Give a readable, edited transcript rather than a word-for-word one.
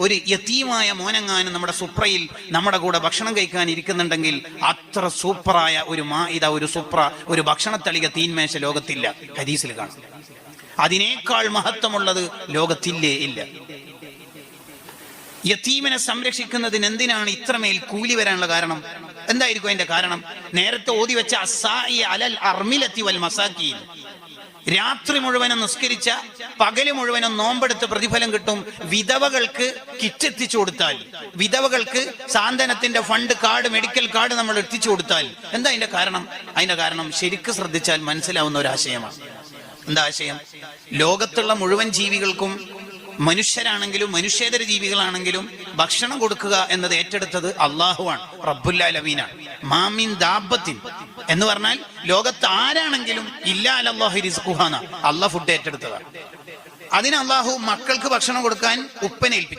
ഒരു യതീമായ മോനെങ്ങാനും നമ്മുടെ സുപ്രയിൽ നമ്മുടെ കൂടെ ഭക്ഷണം കഴിക്കാൻ ഇരിക്കുന്നുണ്ടെങ്കിൽ അത്ര സൂപ്പറായ ഒരു മാഇദ, ഒരു ഭക്ഷണത്തളിക തീന്മേശ ലോകത്തില്ല. ഹദീസിൽ കാണും. അതിനേക്കാൾ മഹത്വമുള്ളത് ലോകത്തില്ലേ ഇല്ല. യതീമിനെ സംരക്ഷിക്കുന്നതിന് എന്തിനാണ് ഇത്രമേൽ കൂലി വരാനുള്ള കാരണം? എന്തായിരിക്കും അതിന്റെ കാരണം? നേരത്തെ ഓതി വെച്ച അസ്സാഇ അലൽ അർമിലത്തി വൽ മസാക്കീൻ, രാത്രി മുഴുവനും നിസ്കരിച്ച പകല് മുഴുവനും നോമ്പെടുത്ത് പ്രതിഫലം കിട്ടും. വിധവകൾക്ക് കിറ്റെത്തിച്ചു കൊടുത്താൽ, വിധവകൾക്ക് സാന്ത്വനത്തിന്റെ ഫണ്ട് കാർഡ്, മെഡിക്കൽ കാർഡ് നമ്മൾ എത്തിച്ചു കൊടുത്താൽ എന്താ അതിന്റെ കാരണം? അതിന്റെ കാരണം ശരിക്കും ശ്രദ്ധിച്ചാൽ മനസ്സിലാവുന്ന ഒരു ആശയമാണ്. എന്താ ആശയം? ലോകത്തുള്ള മുഴുവൻ ജീവികൾക്കും, മനുഷ്യരാണെങ്കിലും മനുഷ്യേതര ജീവികളാണെങ്കിലും ഭക്ഷണം കൊടുക്കുക എന്നത് ഏറ്റെടുത്തത് അള്ളാഹുവാണ്, റബ്ബുൽ ആലമീനാണ്. മാമിൻ ദാബത്തിൻ എന്ന് പറഞ്ഞാൽ ലോകത്ത് ആരാണെങ്കിലും ഇല്ലാ അലല്ലാഹി റിസ്ഖുഹാ, അള്ളാഹ് ഫുഡ് ഏറ്റെടുത്തതാണ്. അതിന് അള്ളാഹു മക്കൾക്ക് ഭക്ഷണം കൊടുക്കാൻ ഉപ്പനേൽപ്പിച്ചു.